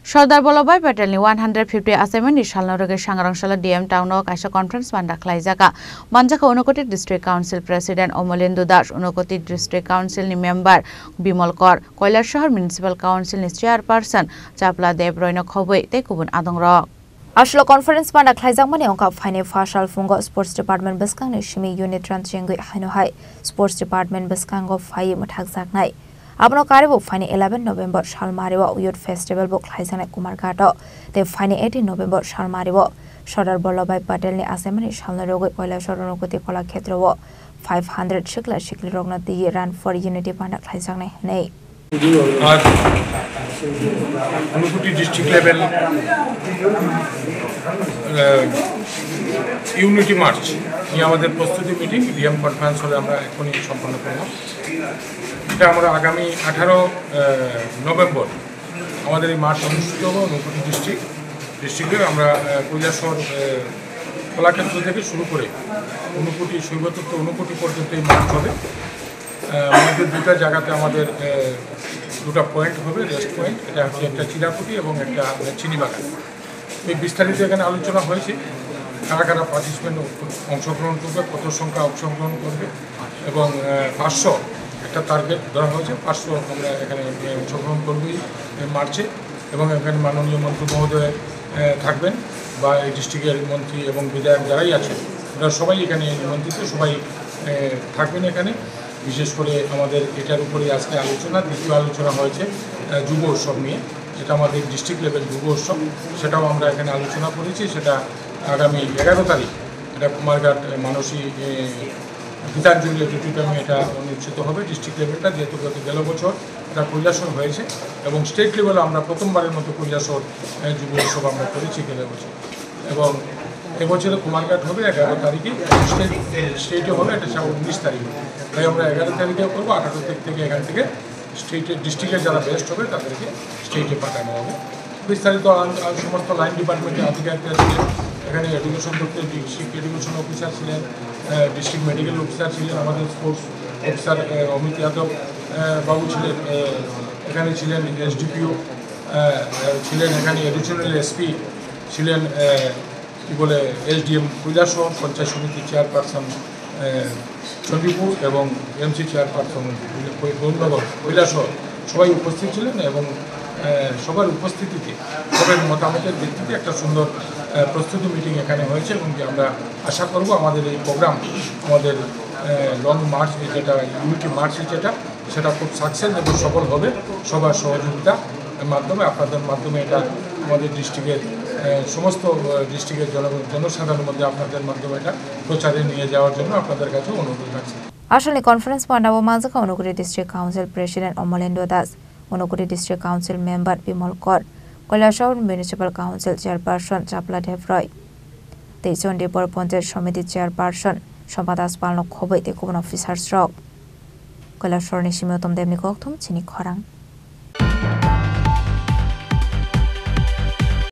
Sardar Vallabhbhai Patel ni 150 assignment ni Shalnorege Sangrangshalo DM Town o kaisa conference banda khlaijaka Manjaka Unakoti District Council President Omolendu Das Unakoti District Council ni member Bimal Kor Koilashahar Municipal Council ni chairperson Chapla Deb Roino Khoboi te kubun adongrok Ashlo conference banda khlaijak mani ongka phaine fashal fungo sports department beskang ni shimi unit transjengui haino hai sports department beskang go phai muthak jaknai Abno Karibu Fine 11 November Shalmariwa Youth Festival Book Haisana Kumargato. They fine 18 November Shalmariwa. Sardar Vallabhbhai Patel ni Assembly Shalnarogo Koilashorokoti Kola Khetrowo 500 Shikla Shikli Rogna the Run for Unity Panda Haisana Nei. आज अनुकूटी district level unity March এই আমাদের প্রস্তুতি meeting DM conference হলে আমরা এখনই সম্পন্ন করব। এটা আমরা আগামী 18 নভেম্বর আমাদের এই মার্চ অনুষ্ঠিত হবে অনুকূটি ডিস্ট্রিক্টে আমরা কৈলাসহর কলাক্ষেত্র থেকে শুরু করে অনুকূটি শৈবতত্ত্ব অনুকূটি পর্যন্ত এই মার্চ হবে। আমাদের দুটা জায়গাতে আমাদের দুটা পয়েন্ট হবে রেস্ট পয়েন্ট, এটা হচ্ছে একটা চিরাকুটি এবং একটা চিনিবাগান। এই বিস্তারিত এখানে আলোচনা হয়েছে কারা কারা পার্টিসিপেন্ট অংশগ্রহণ করবে, কত সংখ্যা অংশগ্রহণ করবে এবং 500 একটা টার্গেট ধরা হয়েছে। 500 আমরা এখানে অংশগ্রহণ করবই মার্চে এবং এখানে মাননীয় মন্ত্রী মহোদয় থাকবেন বা এই ডিস্ট্রিক্টের মন্ত্রী এবং বিধায়ক যারাই আছেন ওরা সবাই এখানে নিমন্ত্রিত, সবাই থাকবেন এখানে। বিশেষ করে আমাদের এটার উপরে আজকে আলোচনা, দ্বিতীয় আলোচনা হয়েছে যুব উৎসব নিয়ে, যেটা আমাদের ডিস্ট্রিক্ট লেভেল যুব উৎসব, সেটাও আমরা এখানে আলোচনা করেছি। সেটা আগামী 11 তারিখ এটা কুমারঘাট মানসী গীতাঞ্জলি অডিটোরিয়ামে এটা অনুষ্ঠিত হবে ডিস্ট্রিক্ট লেভেলটা, যেহেতু গেল বছর এটা কৈলাসহর হয়েছে এবং স্টেট লেভেলে আমরা প্রথমবারের মতো কৈলাসহর যুব উৎসব আমরা করেছি গেল বছর। এবং এবছরে কুমারঘাট হবে 11 তারিখে, স্টেটে হবে এটা 19 তারিখে। তাই আমরা 11 তারিখেও করবো, 18 তারিখ থেকে এখান থেকে স্টেটের ডিস্ট্রিক্টের যারা বেস্ট হবে তাদেরকে স্টেটে পাঠানো হবে। বিস্তারিত সমস্ত লাইন ডিপার্টমেন্টের আধিকারিকরা ছিলেন এখানে, এডুকেশন দপ্তরের ডিস্ট্রিক্ট এডুকেশন অফিসার ছিলেন, ডিস্ট্রিক্ট মেডিকেল অফিসার ছিলেন, আমাদের স্পোর্টস অফিসার অমিত যাদব বাবু ছিলেন, এখানে ছিলেন এসডিপিও ছিলেন, এখানে এডিশনাল এসপি ছিলেন, কি বলে এসডিএম কৈলাসহর, পঞ্চায়েত সমিতির চেয়ারপারসন চণ্ডীপুর এবং এমসি চেয়ারপারসন গৌরনগর কৈলাসহর সবাই উপস্থিত ছিলেন এবং সবার উপস্থিতিতে সবার মতামতের ভিত্তিতে একটা সুন্দর প্রস্তুতি মিটিং এখানে হয়েছে এবং যে আমরা আশা করব আমাদের এই প্রোগ্রাম আমাদের লং মার্চ যেটা ইউনিটি মার্চ যেটা সেটা খুব সাকসেস এবং সফল হবে সবার সহযোগিতার মাধ্যমে, আপনাদের মাধ্যমে এটা আমাদের ডিস্ট্রিক্টের সমস্ত ডিস্ট্রিক্টের জনসাধারণের মধ্যে আপনাদের মাধ্যমে এটা প্রচারে নিয়ে যাওয়ার জন্য আপনাদের কাছে অনুরোধ রাখছি। আসলে কনফারেন্স পান্ডাবো মাজকা Unakoti district council president Amalendu Das, Unakoti district council member Bimal Kar, Kailashahar municipal council chairperson Chapla Deb Roy, Chandipur panchayat samiti chairperson সম্পাদাস পালনক খবই তে কুবন অফিসার রক কৈলাসহরনি সীমিতম দেবনি কক্থম চিনি খরাং।